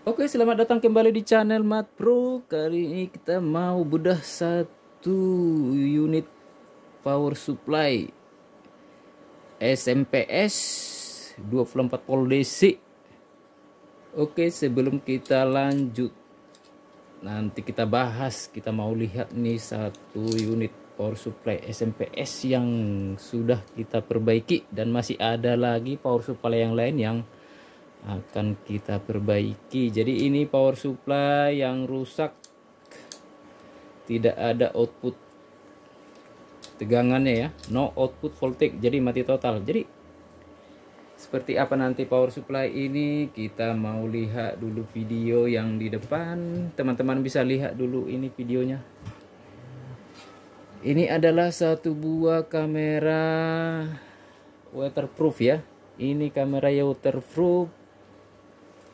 Oke, selamat datang kembali di channel Mat Pro. Kali ini kita mau bedah satu unit power supply SMPS 24 volt DC. Oke, sebelum kita lanjut, nanti kita bahas, kita mau lihat nih satu unit power supply SMPS yang sudah kita perbaiki, dan masih ada lagi power supply yang lain yang akan kita perbaiki. Jadi ini power supply yang rusak, tidak ada output tegangannya ya, no output voltage, jadi mati total. Jadi seperti apa nanti power supply ini, kita mau lihat dulu video yang di depan. Teman-teman bisa lihat dulu ini videonya. Ini adalah satu buah kamera waterproof ya. Ini kamera waterproof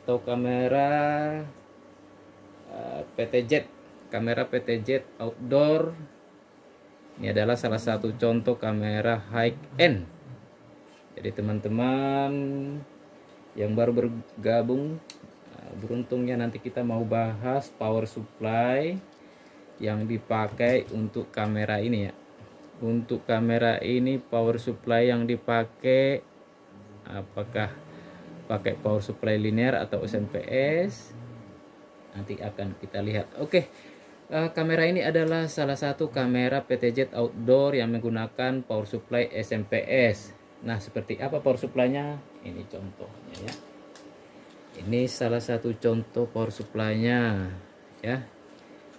atau kamera PTZ, kamera PTZ outdoor. Ini adalah salah satu contoh kamera high end. Jadi teman-teman yang baru bergabung, beruntungnya nanti kita mau bahas power supply yang dipakai untuk kamera ini ya. Untuk kamera ini power supply yang dipakai, apakah pakai power supply linear atau SMPS, nanti akan kita lihat. Oke, kamera ini adalah salah satu kamera PTZ outdoor yang menggunakan power supply SMPS. Nah, seperti apa power supply-nya? Ini contohnya ya. Ini salah satu contoh power supply-nya ya.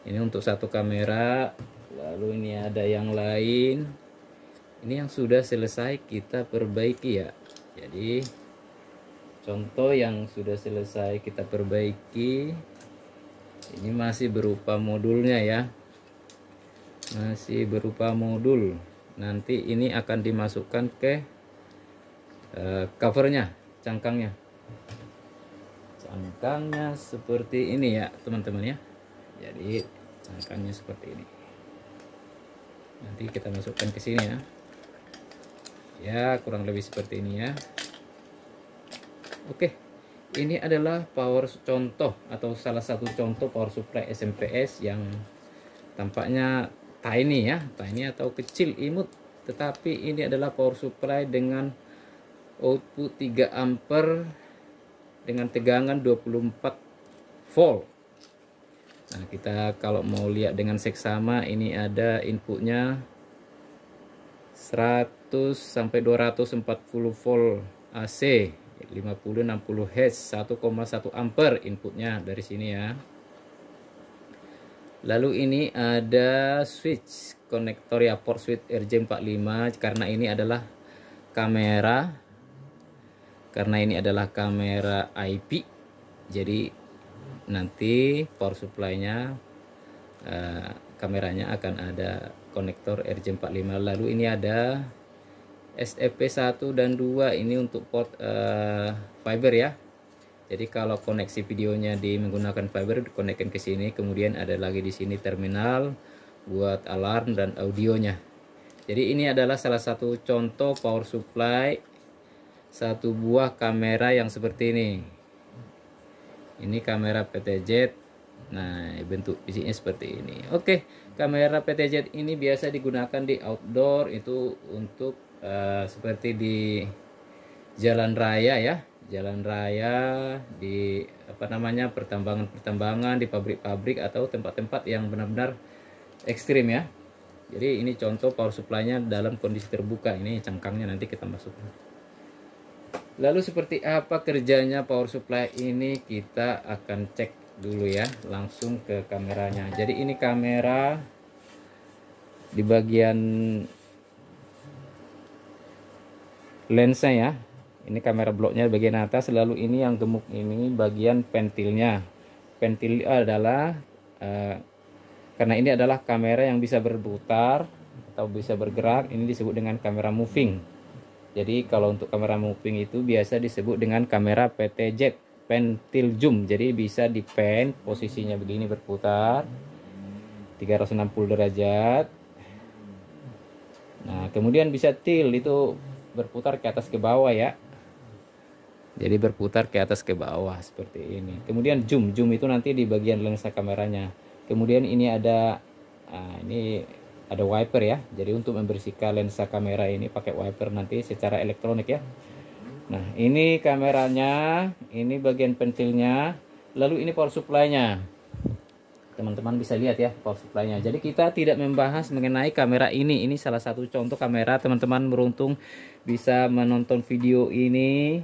Ini untuk satu kamera, lalu ini ada yang lain. Ini yang sudah selesai kita perbaiki ya. Jadi contoh yang sudah selesai kita perbaiki, ini masih berupa modulnya ya, masih berupa modul. Nanti ini akan dimasukkan ke covernya, cangkangnya seperti ini ya teman-teman ya. Jadi cangkangnya seperti ini, nanti kita masukkan ke sini ya. Ya, kurang lebih seperti ini ya. Oke, ini adalah contoh atau salah satu contoh power supply SMPS yang tampaknya tiny ya, tiny atau kecil imut, tetapi ini adalah power supply dengan output 3 ampere dengan tegangan 24 volt. Nah, kita kalau mau lihat dengan seksama, ini ada inputnya 100 sampai 240 volt AC, 50-60 Hz, 1,1 ampere inputnya dari sini ya. Lalu ini ada switch konektor ya, port switch RJ45, karena ini adalah kamera IP. Jadi nanti power supply-nya, kameranya akan ada konektor RJ45. Lalu ini ada SFP1 dan 2, ini untuk port fiber ya. Jadi kalau koneksi videonya menggunakan fiber, dikonekkan ke sini. Kemudian ada lagi di sini terminal buat alarm dan audionya. Jadi ini adalah salah satu contoh power supply satu buah kamera yang seperti ini. Ini kamera PTZ. Nah, bentuk fisiknya seperti ini. Oke, kamera PTZ ini biasa digunakan di outdoor, itu untuk seperti di jalan raya ya, jalan raya, di pertambangan-pertambangan, di pabrik-pabrik atau tempat-tempat yang benar-benar ekstrim ya. Jadi ini contoh power supply-nya dalam kondisi terbuka. Ini cangkangnya nanti kita masukkan. Lalu seperti apa kerjanya power supply ini, kita akan cek dulu ya, langsung ke kameranya. Jadi ini kamera di bagian lensnya ya, ini kamera bloknya bagian atas. Lalu ini yang gemuk ini bagian pentilnya. Pentil adalah karena ini adalah kamera yang bisa berputar atau bisa bergerak, ini disebut dengan kamera moving. Jadi kalau untuk kamera moving itu biasa disebut dengan kamera PTZ, pentil zoom. Jadi bisa di pen, posisinya begini berputar 360 derajat. Nah, kemudian bisa tilt, itu berputar ke atas ke bawah ya. Jadi berputar ke atas ke bawah seperti ini. Kemudian zoom itu nanti di bagian lensa kameranya. Kemudian ini ada ini ada wiper ya. Jadi untuk membersihkan lensa kamera ini pakai wiper nanti secara elektronik ya. Nah, ini kameranya, ini bagian pentilnya, lalu ini power supply-nya. Teman-teman bisa lihat ya power supply-nya. Jadi kita tidak membahas mengenai kamera ini. Ini salah satu contoh kamera. Teman-teman beruntung bisa menonton video ini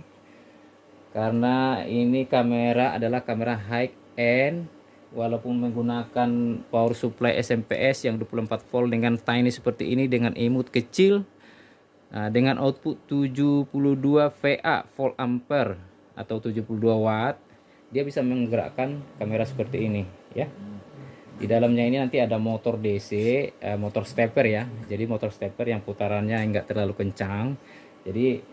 karena ini kamera adalah kamera high end. Walaupun menggunakan power supply SMPS yang 24 volt dengan tiny seperti ini dengan emut kecil. Dengan output 72 VA volt ampere atau 72 watt, dia bisa menggerakkan kamera seperti ini ya. Di dalamnya ini nanti ada motor DC, motor stepper ya. Jadi motor stepper yang putarannya enggak terlalu kencang. Jadi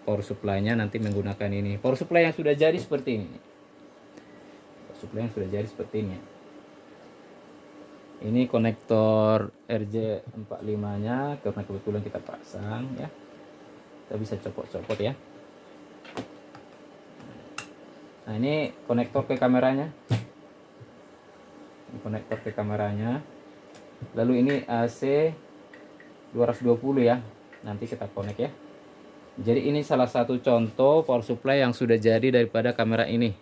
power supply-nya nanti menggunakan ini. Power supply yang sudah jadi seperti ini. Power supply yang sudah jadi seperti ini. Ini konektor RJ45-nya karena kebetulan kita pasang ya. Kita bisa copot-copot ya. Nah, ini konektor ke kameranya. Ini konektor ke kameranya. Lalu ini AC 220 ya. Nanti kita konek ya. Jadi ini salah satu contoh power supply yang sudah jadi daripada kamera ini.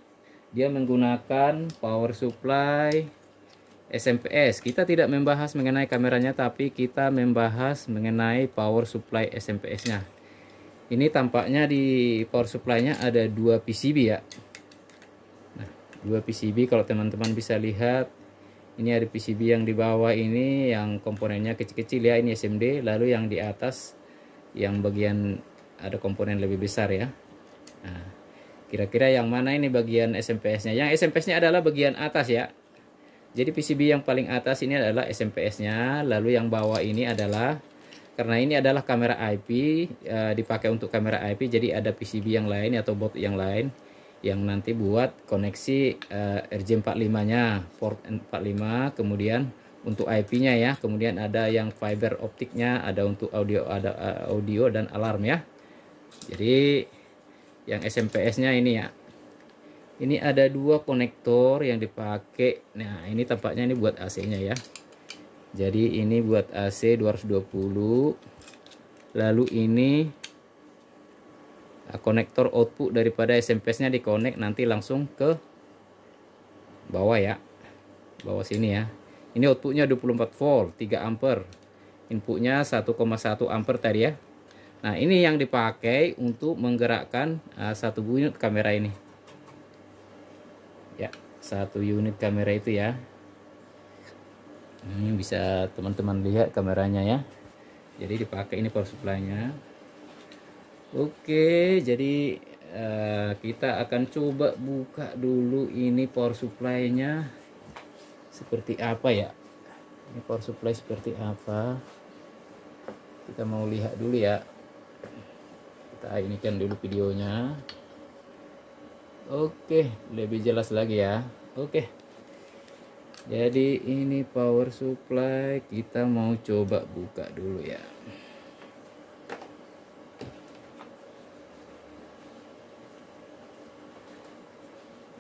Dia menggunakan power supply SMPS. Kita tidak membahas mengenai kameranya, tapi kita membahas mengenai power supply SMPS-nya. Ini tampaknya di power supply-nya ada 2 PCB ya. Nah, 2 PCB kalau teman-teman bisa lihat. Ini ada PCB yang di bawah ini yang komponennya kecil-kecil ya, ini SMD. Lalu yang di atas yang bagian ada komponen lebih besar ya. Nah, kira-kira yang mana ini bagian SMPS-nya? Yang SMPS-nya adalah bagian atas ya. Jadi PCB yang paling atas ini adalah SMPS-nya, lalu yang bawah ini adalah, karena ini adalah kamera IP, dipakai untuk kamera IP, jadi ada PCB yang lain atau board yang lain yang nanti buat koneksi RJ45-nya, port 45, kemudian untuk IP-nya ya, kemudian ada yang fiber optiknya, ada untuk audio, ada audio dan alarm ya. Jadi yang SMPS-nya ini ya. Ini ada 2 konektor yang dipakai. Nah, ini tampaknya ini buat AC-nya ya. Jadi ini buat AC 220. Lalu ini konektor output daripada SMPS-nya dikonek nanti langsung ke bawah ya. Bawah sini ya. Ini outputnya 24 volt, 3 ampere. Inputnya 1,1 ampere tadi ya. Nah, ini yang dipakai untuk menggerakkan satu unit kamera ini. Ya, 1 unit kamera itu ya. Ini bisa teman-teman lihat kameranya ya. Jadi dipakai ini power supply-nya. Oke, jadi kita akan coba buka dulu ini power supply-nya seperti apa ya. Ini power supply seperti apa. Kita mau lihat dulu ya. Kita inikan dulu videonya. Oke, lebih jelas lagi ya. Oke. Jadi ini power supply, kita mau coba buka dulu ya.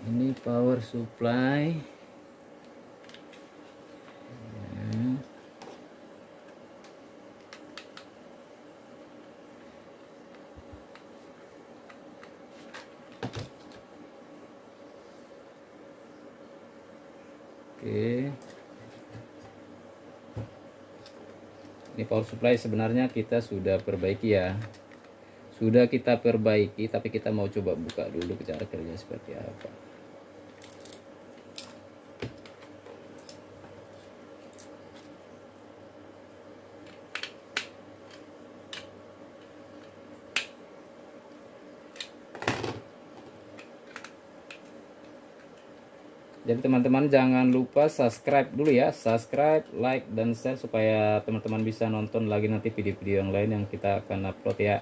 Ini power supply. Oke. Ini power supply sebenarnya kita sudah perbaiki ya. Sudah kita perbaiki, tapi kita mau coba buka dulu cara kerja seperti apa. Jadi teman-teman jangan lupa subscribe dulu ya, subscribe, like, dan share supaya teman-teman bisa nonton lagi nanti video-video yang lain yang kita akan upload ya.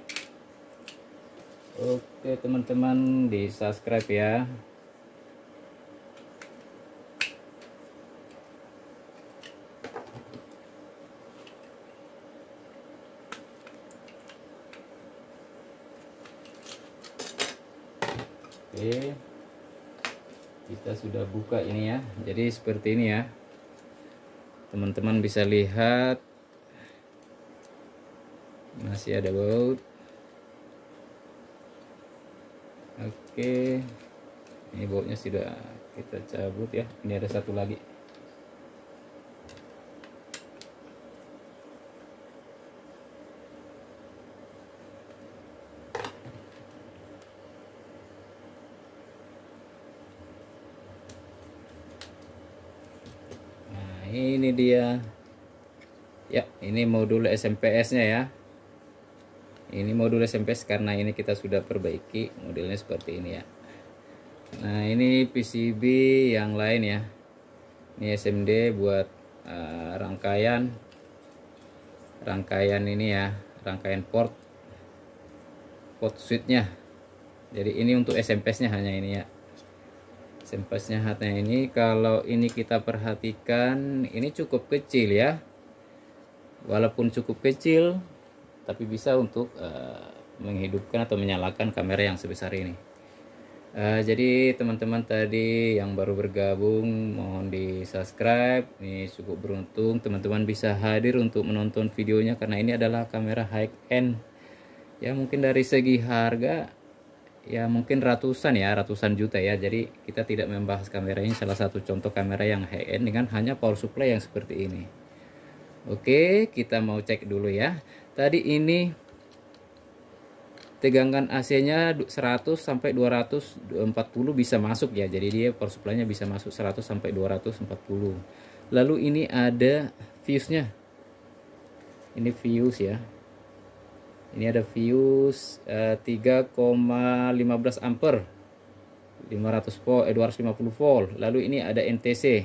Oke teman-teman, di subscribe ya. Oke, kita sudah buka ini ya. Jadi seperti ini ya, teman-teman bisa lihat masih ada baut. Oke, ini bautnya sudah kita cabut ya. Ini ada satu lagi. Ini dia ya, ini modul SMPS nya ya. Ini modul SMPS karena ini kita sudah perbaiki modelnya seperti ini ya. Nah ini PCB yang lain ya, ini SMD buat rangkaian ini ya, rangkaian port switch nya. Jadi ini untuk SMPS nya hanya ini ya, SMPS-nya hanya ini. Kalau ini kita perhatikan, ini cukup kecil ya. Walaupun cukup kecil, tapi bisa untuk menghidupkan atau menyalakan kamera yang sebesar ini. Jadi teman-teman tadi yang baru bergabung, mohon di subscribe. Ini cukup beruntung teman-teman bisa hadir untuk menonton videonya, karena ini adalah kamera high end. Ya mungkin dari segi harga ya mungkin ratusan juta ya. Jadi kita tidak membahas kamera ini, salah satu contoh kamera yang high end dengan hanya power supply yang seperti ini. Oke, kita mau cek dulu ya. Tadi ini tegangan AC-nya 100 sampai 240 bisa masuk ya. Jadi dia power supply-nya bisa masuk 100 sampai 240. Lalu ini ada fuse-nya. Ini fuse ya. Ini ada fuse 3,15 ampere 500 volt 250 volt. Lalu ini ada NTC.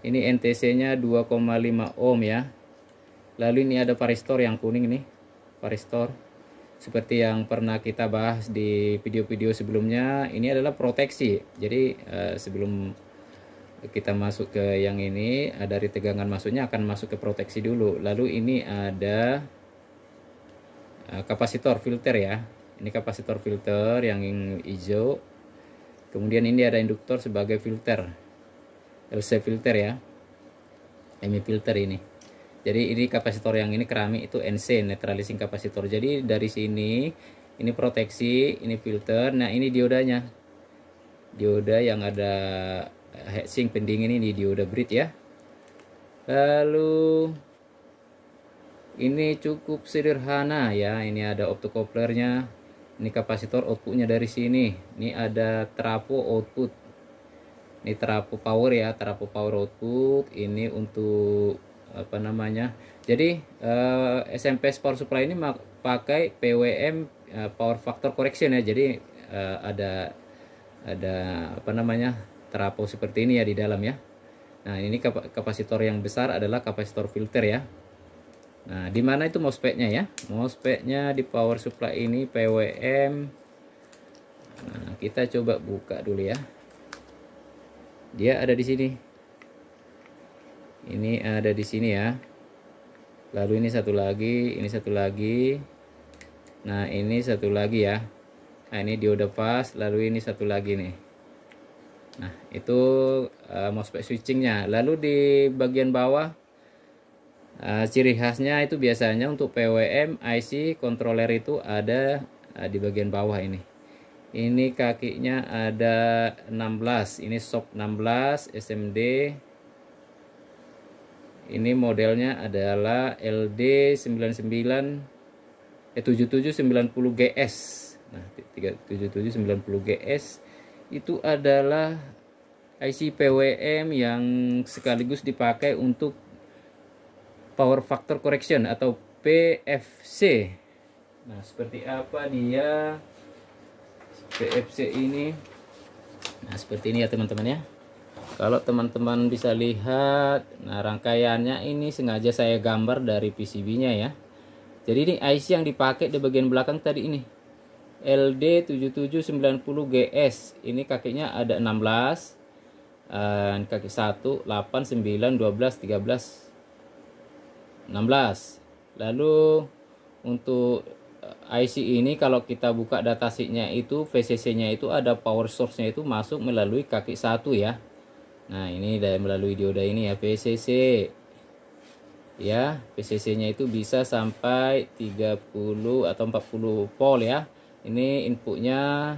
Ini NTC-nya 2,5 ohm ya. Lalu ini ada varistor yang kuning nih, varistor. Seperti yang pernah kita bahas di video-video sebelumnya, ini adalah proteksi. Jadi sebelum kita masuk ke yang ini, dari tegangan masuknya akan masuk ke proteksi dulu. Lalu ini ada kapasitor filter ya. Ini kapasitor filter yang hijau. Kemudian ini ada induktor sebagai filter, LC filter ya, MI filter ini. Jadi ini kapasitor yang ini keramik itu NC, neutralizing kapasitor. Jadi dari sini ini proteksi, ini filter. Nah ini diodanya, dioda yang ada heatsink pendingin ini, dioda bridge ya. Lalu ini cukup sederhana ya. Ini ada optocouplernya. Ini kapasitor, outputnya dari sini. Ini ada trafo output. Ini trafo power ya, trafo power output. Ini untuk apa namanya? Jadi SMPS power supply ini pakai PWM power factor correction ya. Jadi ada apa namanya? Trafo seperti ini ya di dalam ya. Nah, ini kapasitor yang besar adalah kapasitor filter ya. Nah, di mana itu MOSFET-nya ya? MOSFET-nya di power supply ini PWM. Nah, kita coba buka dulu ya. Dia ada di sini. Ini ada di sini ya. Lalu ini satu lagi, ini satu lagi. Nah, ini satu lagi ya. Nah, ini dioda fast, lalu ini satu lagi nih. Nah, itu MOSFET switchingnya. Lalu di bagian bawah ciri khasnya itu biasanya untuk PWM IC controller itu ada di bagian bawah ini. Ini kakinya ada 16. Ini SOP 16 SMD. Ini modelnya adalah LD 7790 GS. Nah, 7790 GS itu adalah IC PWM yang sekaligus dipakai untuk power factor correction atau PFC. Nah, seperti apa dia PFC ini? Nah, seperti ini ya teman-teman ya. Kalau teman-teman bisa lihat, nah rangkaiannya ini sengaja saya gambar dari PCB-nya ya. Jadi ini IC yang dipakai di bagian belakang tadi ini. LD7790 GS. Ini kakinya ada 16. Kaki 1, 8, 9, 12, 13, 16. Lalu untuk IC ini kalau kita buka datasheetnya itu VCC-nya itu ada power source-nya itu masuk melalui kaki 1 ya. Nah, ini dari melalui dioda ini ya VCC. Ya, VCC-nya itu bisa sampai 30 atau 40 volt ya. Ini inputnya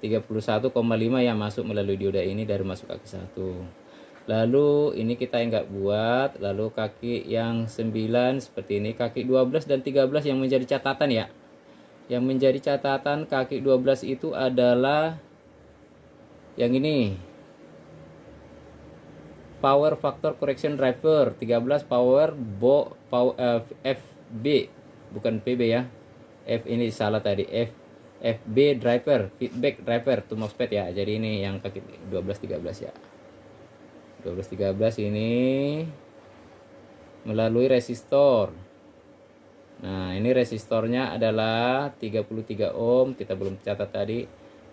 31,5 yang masuk melalui dioda ini dari masuk kaki 1. Lalu ini kita yang nggak buat, lalu kaki yang 9 seperti ini, kaki 12 dan 13 yang menjadi catatan ya. Yang menjadi catatan kaki 12 itu adalah yang ini. Power factor correction driver, 13 power FB, bukan PB ya. F ini salah tadi, FB driver, feedback driver to MOSFET ya. Jadi ini yang kaki 12 13 ya. 12 13 ini melalui resistor. Nah, ini resistornya adalah 33 ohm, kita belum catat tadi.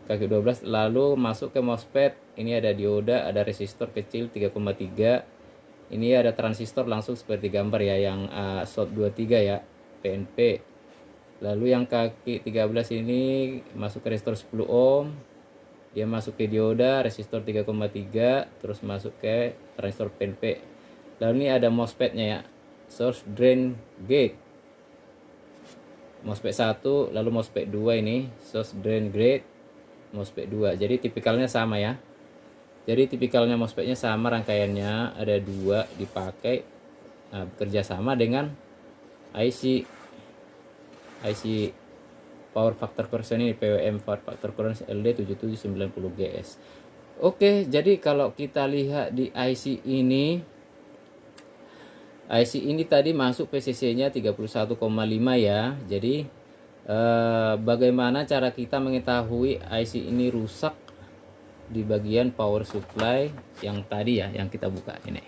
Kaki 12 lalu masuk ke MOSFET. Ini ada dioda, ada resistor kecil 3,3. Ini ada transistor langsung seperti gambar ya, yang SOT 23 ya, PNP. Lalu yang kaki 13 ini masuk ke resistor 10 ohm. Dia masuk ke dioda resistor 3,3, terus masuk ke transistor PNP. Lalu ini ada MOSFET-nya ya, source drain gate. MOSFET 1, lalu MOSFET 2 ini source drain gate, MOSFET 2. Jadi tipikalnya sama ya. Jadi tipikalnya MOSFET-nya sama, rangkaiannya ada 2 dipakai. Nah, bekerja sama dengan IC power factor correction ini, PWM power factor correction LD7790GS. Oke, jadi kalau kita lihat di IC ini tadi masuk PCC-nya 31,5 ya. Jadi bagaimana cara kita mengetahui IC ini rusak di bagian power supply yang tadi ya, yang kita buka ini.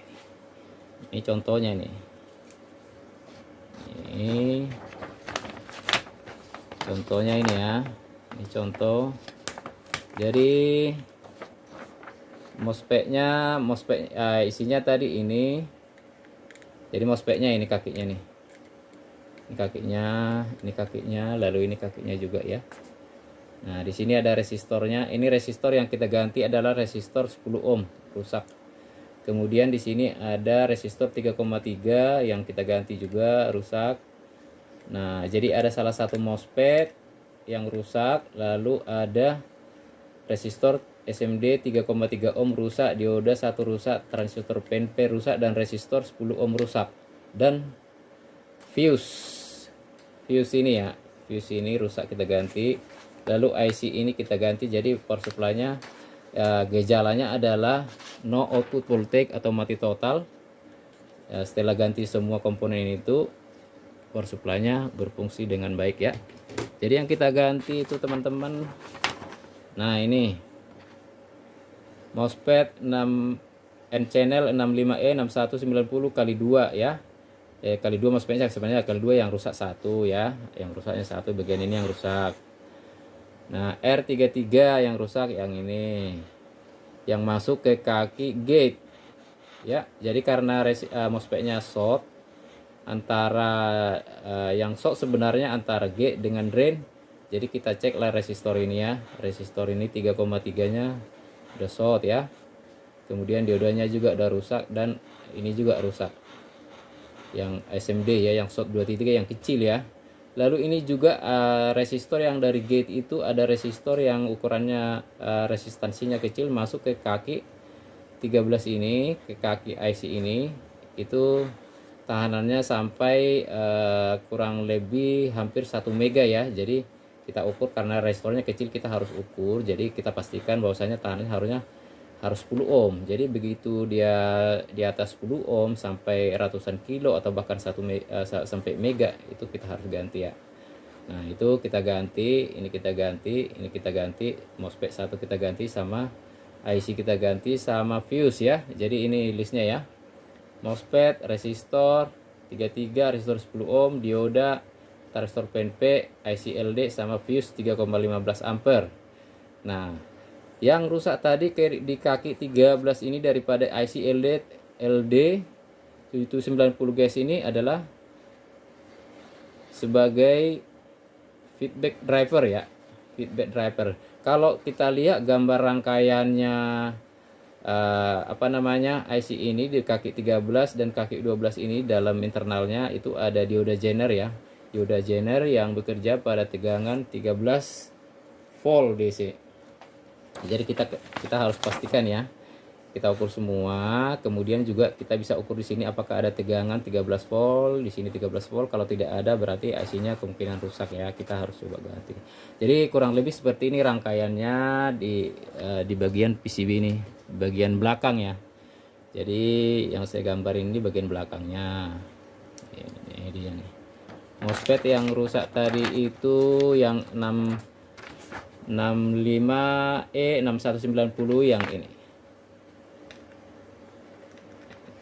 Ini contohnya nih. Ini contohnya ini ya, ini contoh. Jadi MOSFET-nya, isinya tadi ini. Jadi MOSFET-nya ini kakinya nih, ini kakinya, lalu ini kakinya juga ya. Nah, di sini ada resistornya. Ini resistor yang kita ganti adalah resistor 10 ohm rusak. Kemudian di sini ada resistor 3,3 yang kita ganti juga rusak. Nah, jadi ada salah satu MOSFET yang rusak, lalu ada resistor SMD 3,3 ohm rusak, dioda 1 rusak, transistor PNP rusak, dan resistor 10 ohm rusak. Dan fuse ini ya, fuse ini rusak, kita ganti. Lalu IC ini kita ganti, jadi power supply-nya gejalanya adalah no output voltage atau mati total. Setelah ganti semua komponen itu, power supply-nya berfungsi dengan baik ya. Jadi yang kita ganti itu teman-teman, nah ini MOSFET 6 N channel 65E 6190 kali 2 ya. Kali 2 MOSFET-nya sebenarnya kali 2 yang rusak 1 ya. Yang rusaknya 1, bagian ini yang rusak. Nah, R33 yang rusak yang ini. Yang masuk ke kaki gate. Ya, jadi karena MOSFET-nya short, antara yang short sebenarnya antara gate dengan drain. Jadi kita cek lah resistor ini ya. Resistor ini 3,3-nya udah short ya. Kemudian diodanya juga udah rusak, dan ini juga rusak. Yang SMD ya, yang short 23 yang kecil ya. Lalu ini juga resistor yang dari gate itu ada resistor yang ukurannya resistansinya kecil masuk ke kaki 13 ini, ke kaki IC ini. Itu tahanannya sampai kurang lebih hampir 1 mega ya. Jadi kita ukur, karena resistornya kecil kita harus ukur. Jadi kita pastikan bahwasanya tahanannya harus 10 ohm. Jadi begitu dia di atas 10 ohm sampai ratusan kilo atau bahkan sampai mega, itu kita harus ganti ya. Nah, itu kita ganti, ini kita ganti, MOSFET 1 kita ganti, sama IC kita ganti, sama fuse ya. Jadi ini listnya ya. MOSFET, resistor 33, resistor 10 ohm, dioda, transistor PNP, IC LD, sama fuse 3,15 ampere. Nah, yang rusak tadi di kaki 13 ini daripada IC LD 7790 GS ini adalah sebagai feedback driver ya, feedback driver. Kalau kita lihat gambar rangkaiannya apa namanya IC ini di kaki 13 dan kaki 12 ini, dalam internalnya itu ada dioda Zener ya, dioda Zener yang bekerja pada tegangan 13 volt DC. Jadi kita harus pastikan ya, kita ukur semua. Kemudian juga kita bisa ukur di sini apakah ada tegangan 13 volt, di sini 13 volt. Kalau tidak ada berarti IC-nya kemungkinan rusak ya, kita harus coba ganti. Jadi kurang lebih seperti ini rangkaiannya di bagian PCB ini, bagian belakang ya. Jadi yang saya gambarin ini bagian belakangnya. Ini dia nih. MOSFET yang rusak tadi itu yang 65E6190 yang ini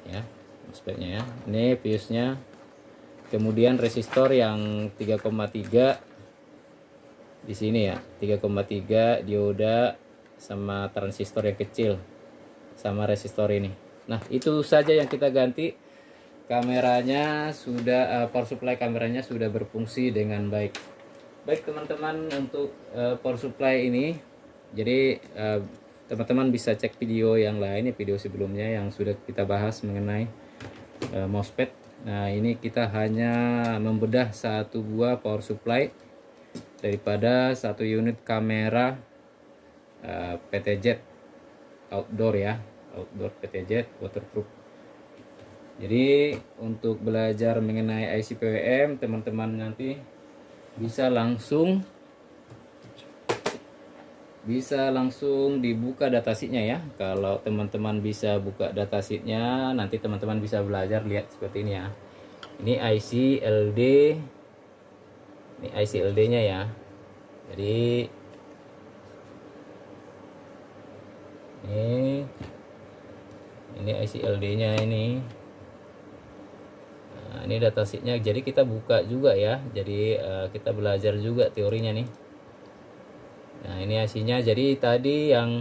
ya, MOSFET-nya ya. Ini fuse-nya. Kemudian resistor yang 3,3 di sini ya, 3,3 dioda sama transistor yang kecil sama resistor ini. Nah, itu saja yang kita ganti. Kameranya sudah power supply kameranya sudah berfungsi dengan baik. Baik teman-teman, untuk power supply ini, jadi teman-teman bisa cek video yang lain ya, video sebelumnya yang sudah kita bahas mengenai MOSFET. Nah, ini kita hanya membedah satu buah power supply daripada satu unit kamera PTZ outdoor ya, outdoor PTZ waterproof. Jadi untuk belajar mengenai IC PWM, teman-teman nanti bisa langsung dibuka datasheetnya ya. Kalau teman-teman bisa buka datasheetnya, nanti teman-teman bisa belajar lihat seperti ini ya. Ini IC LD, ini IC LD-nya ya. Jadi ini IC LD-nya ini. Nah, ini datasheetnya, jadi kita buka juga ya, jadi kita belajar juga teorinya nih. Nah, ini IC-nya. Jadi tadi yang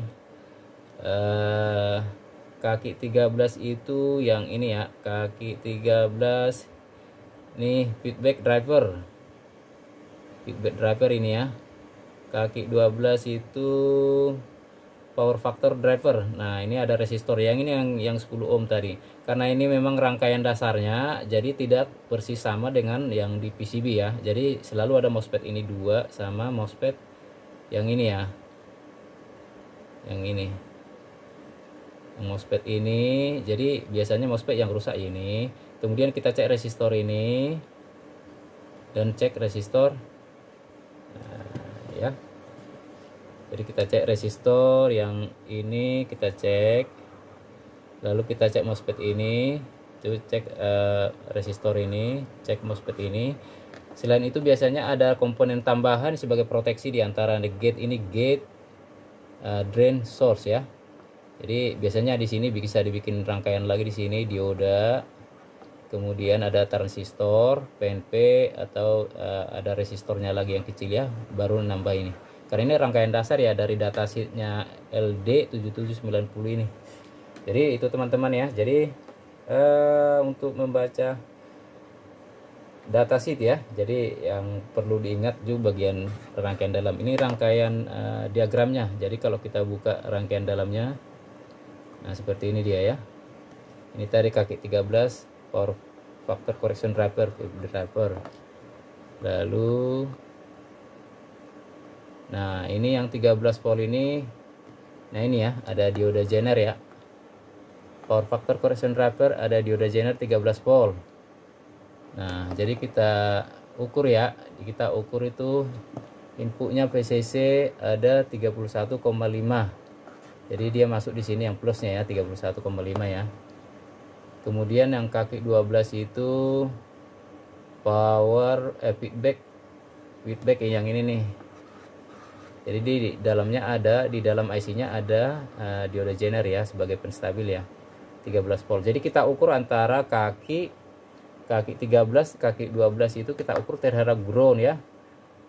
kaki 13 itu yang ini ya, kaki 13 nih feedback driver ini ya. Kaki 12 itu power factor driver. Nah, ini ada resistor yang ini yang 10 ohm tadi. Karena ini memang rangkaian dasarnya, jadi tidak persis sama dengan yang di PCB ya. Jadi selalu ada MOSFET ini 2 sama MOSFET yang ini ya. Yang ini. Yang MOSFET ini, jadi biasanya MOSFET yang rusak ini. Kemudian kita cek resistor ini dan cek resistor. Nah, ya. Jadi kita cek resistor yang ini, kita cek, lalu kita cek MOSFET ini, cek resistor ini, cek MOSFET ini. Selain itu biasanya ada komponen tambahan sebagai proteksi di antara gate ini, gate drain source ya. Jadi biasanya di sini bisa dibikin rangkaian lagi, di sini dioda, kemudian ada transistor, PNP, atau ada resistornya lagi yang kecil ya, baru nambah ini. Karena ini rangkaian dasar ya dari datasheetnya LD7790 ini. Jadi itu teman-teman ya. Jadi untuk membaca datasheet ya, jadi yang perlu diingat juga bagian rangkaian dalam. Ini rangkaian diagramnya. Jadi kalau kita buka rangkaian dalamnya, nah seperti ini dia ya. Ini tadi kaki 13 power factor correction driver. Lalu nah ini yang 13 volt ini, nah ini ya ada dioda Zener ya, power factor correction driver, ada dioda Zener 13 volt. Nah jadi kita ukur ya, kita ukur itu inputnya VCC ada 31,5, jadi dia masuk di sini yang plusnya ya, 31,5 ya. Kemudian yang kaki 12 itu power feedback yang ini nih. Jadi di dalamnya ada, di dalam IC-nya ada dioda Zener ya sebagai penstabil ya, 13 volt. Jadi kita ukur antara kaki 13, kaki 12 itu kita ukur terhadap ground ya.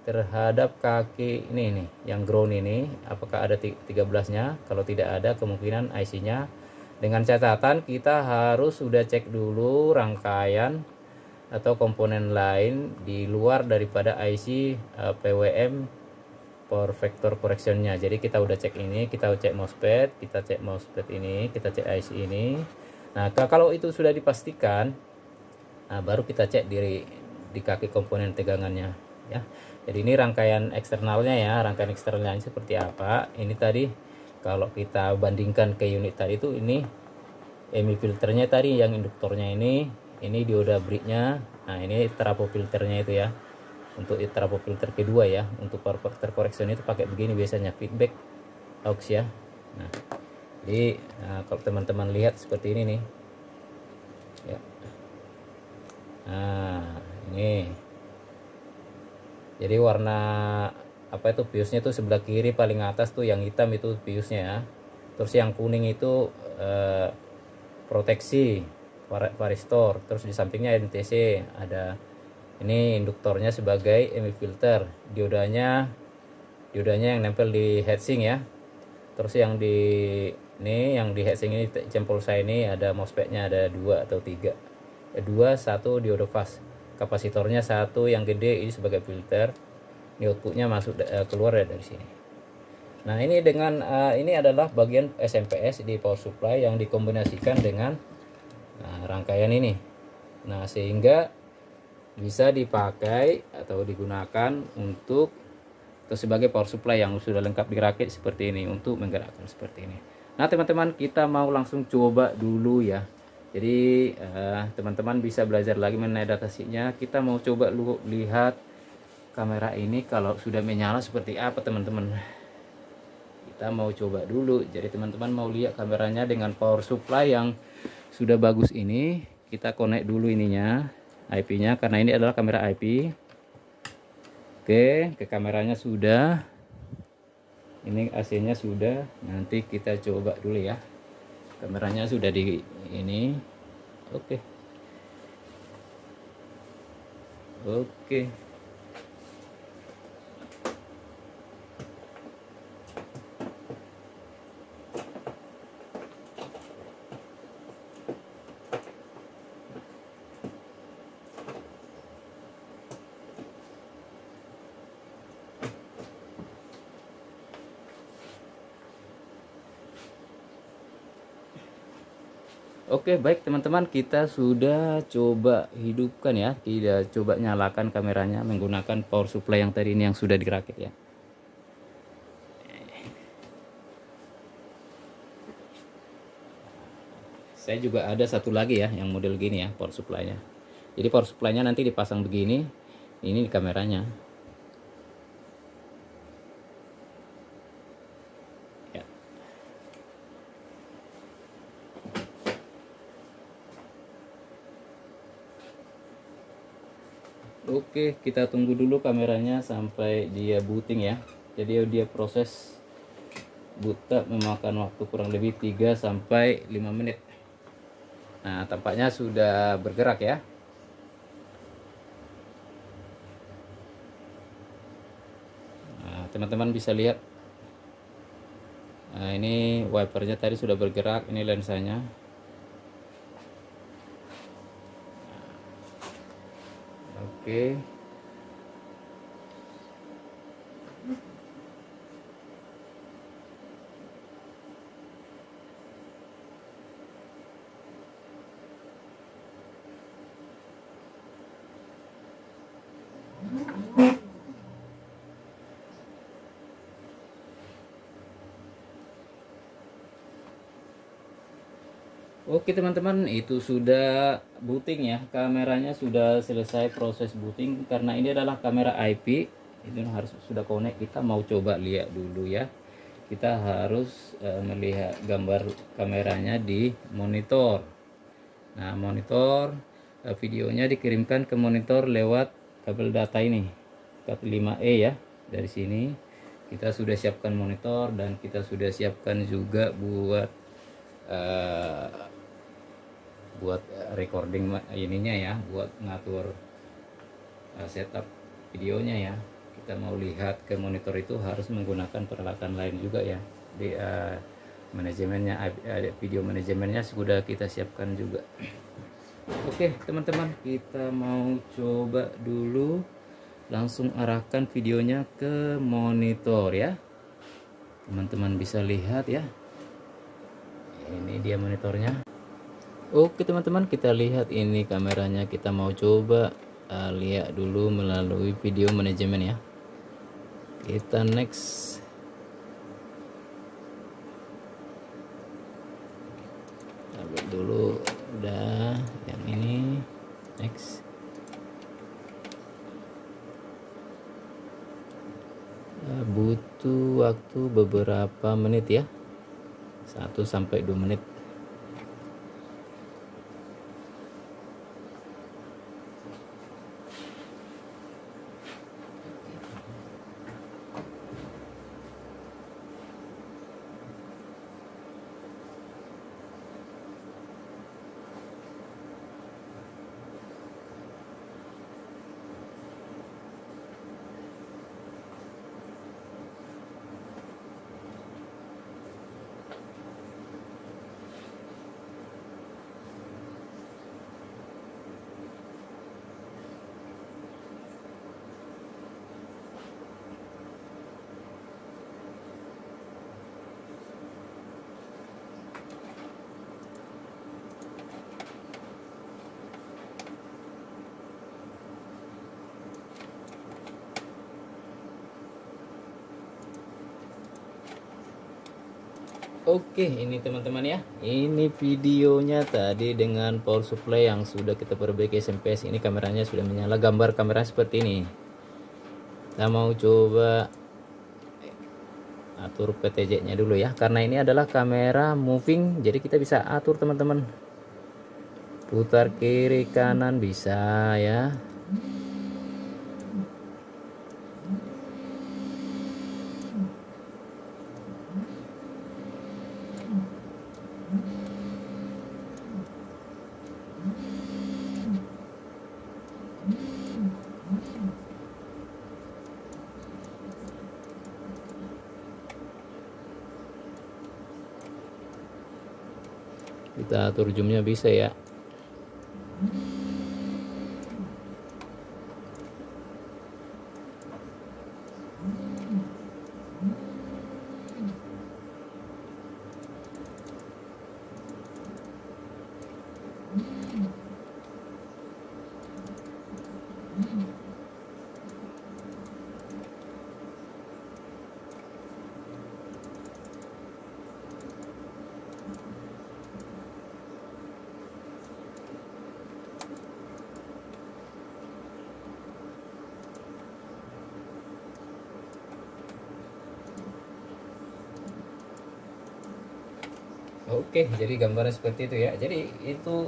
Terhadap kaki ini nih, yang ground ini apakah ada 13-nya? Kalau tidak ada, kemungkinan IC-nya. Dengan catatan kita harus sudah cek dulu rangkaian atau komponen lain di luar daripada IC PWM power vector correctionnya. Jadi kita udah cek ini, kita cek MOSFET ini, kita cek IC ini. Nah kalau itu sudah dipastikan, nah, baru kita cek di kaki komponen tegangannya ya. Jadi ini rangkaian eksternalnya ya, rangkaian eksternalnya seperti apa. Ini tadi kalau kita bandingkan ke unit tadi itu, ini EMI filternya tadi yang induktornya ini dioda bricknya. Nah ini trafo filternya itu ya, untuk trafo filter kedua ya. Untuk power factor correction itu pakai begini biasanya, feedback aux ya. Nah jadi kalau teman-teman lihat seperti ini nih ya. Nah ini jadi warna apa itu fuse-nya tuh sebelah kiri paling atas tuh yang hitam itu fuse-nya ya. Terus yang kuning itu proteksi varistor. Terus di sampingnya NTC, ada ini induktornya sebagai EMI filter, diodanya yang nempel di heatsink ya. Terus yang di heatsink ini jempol saya ini ada MOSFET-nya ada 2 atau 3. 2, 1 dioda fast. Kapasitornya 1 yang gede ini sebagai filter. Ini outputnya masuk keluar dari sini. Nah ini dengan ini adalah bagian SMPS di power supply yang dikombinasikan dengan rangkaian ini. Nah sehingga bisa dipakai atau digunakan untuk sebagai power supply yang sudah lengkap dirakit seperti ini untuk menggerakkan seperti ini. Nah teman-teman, kita mau langsung coba dulu ya. Jadi teman-teman bisa belajar lagi mengenai datasheetnya. Kita mau coba lihat kamera ini kalau sudah menyala seperti apa teman-teman. Kita mau coba dulu. Jadi teman-teman mau lihat kameranya dengan power supply yang sudah bagus ini. Kita connect dulu ininya, IP-nya, karena ini adalah kamera IP. Oke, ke kameranya sudah. Ini AC-nya sudah. Nanti kita coba dulu ya. Kameranya sudah di ini. Oke. Oke. Oke, baik teman-teman, kita sudah coba hidupkan ya, kita coba nyalakan kameranya menggunakan power supply yang tadi ini yang sudah dirakit ya. Saya juga ada satu lagi ya yang model gini ya power supply-nya. Jadi power supply-nya nanti dipasang begini, ini di kameranya. Oke, kita tunggu dulu kameranya sampai dia booting ya. Jadi dia proses boot up memakan waktu kurang lebih 3 sampai 5 menit. Nah, tampaknya sudah bergerak ya. Nah, teman-teman bisa lihat. Nah, ini wipernya tadi sudah bergerak, ini lensanya. Oke. Oke teman-teman, itu sudah booting ya, kameranya sudah selesai proses booting. Karena ini adalah kamera IP, itu harus sudah connect. Kita mau coba lihat dulu ya. Kita harus melihat gambar kameranya di monitor. Nah monitor, videonya dikirimkan ke monitor lewat kabel data ini, Cat5e ya. Dari sini kita sudah siapkan monitor dan kita sudah siapkan juga buat recording ininya ya, buat ngatur setup videonya ya. Kita mau lihat ke monitor itu harus menggunakan peralatan lain juga ya. Di manajemennya, video manajemennya sudah kita siapkan juga. Oke teman-teman, kita mau coba dulu langsung arahkan videonya ke monitor ya. Teman-teman bisa lihat ya, ini dia monitornya. Oke teman-teman, kita lihat ini kameranya. Kita mau coba lihat dulu melalui video manajemen ya. Kita next. Upload dulu, udah yang ini next. Butuh waktu beberapa menit ya, 1 sampai 2 menit. Oke, ini teman-teman ya, ini videonya tadi dengan power supply yang sudah kita perbaiki SMPS. Ini kameranya sudah menyala, gambar kamera seperti ini. Kita mau coba atur PTJ nya dulu ya, karena ini adalah kamera moving, jadi kita bisa atur teman-teman, putar kiri kanan bisa ya. Kita atur zoomnya bisa ya. Oke, jadi gambarnya seperti itu ya. Jadi itu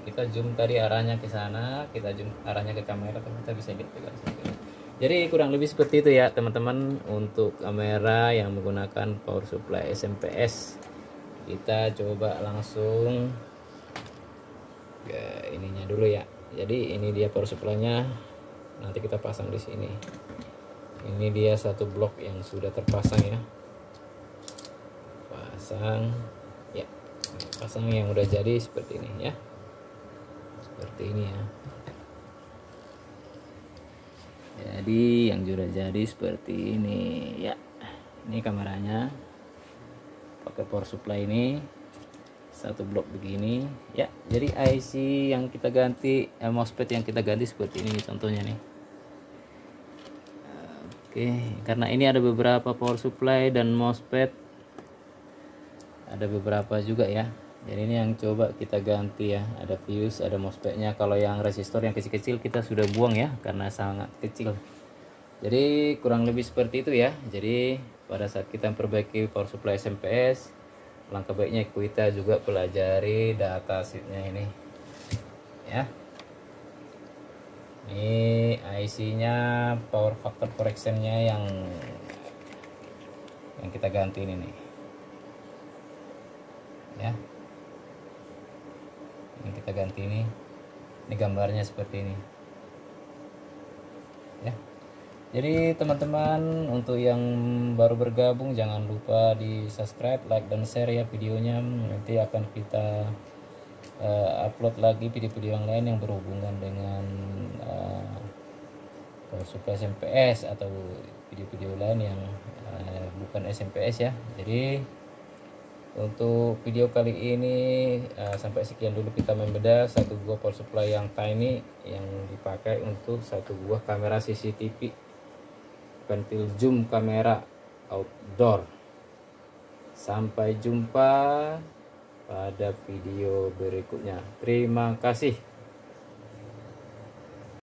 kita zoom tadi arahnya ke sana, kita zoom arahnya ke kamera, kita bisa lihat juga. Jadi kurang lebih seperti itu ya teman-teman untuk kamera yang menggunakan power supply SMPS. Kita coba langsung ke ininya dulu ya. Jadi ini dia power supply-nya. Nanti kita pasang di sini. Ini dia satu blok yang sudah terpasang ya. Pasang ya, pasang yang udah jadi seperti ini ya, seperti ini ya. Jadi yang sudah jadi seperti ini ya. Ini kameranya pakai power supply ini satu blok begini ya. Jadi IC yang kita ganti, MOSFET yang kita ganti seperti ini contohnya nih. Oke, karena ini ada beberapa power supply dan MOSFET, ada beberapa juga ya. Jadi ini yang coba kita ganti ya, ada fuse, ada MOSFET-nya. Kalau yang resistor yang kecil-kecil kita sudah buang ya, karena sangat kecil. Jadi kurang lebih seperti itu ya. Jadi pada saat kita memperbaiki power supply SMPS, langkah baiknya kita juga pelajari data sheet-nya ini ya. Ini IC-nya, power factor correction-nya yang kita ganti ini nih ya. Ini kita ganti ini gambarnya seperti ini ya. Jadi teman-teman, untuk yang baru bergabung jangan lupa di subscribe, like dan share ya videonya. Nanti akan kita upload lagi video-video yang lain yang berhubungan dengan supply SMPS atau video-video lain yang bukan SMPS ya. Jadi untuk video kali ini sampai sekian dulu, kita membedah satu buah power supply yang tiny yang dipakai untuk satu buah kamera CCTV pentil zoom kamera outdoor. Sampai jumpa pada video berikutnya. Terima kasih.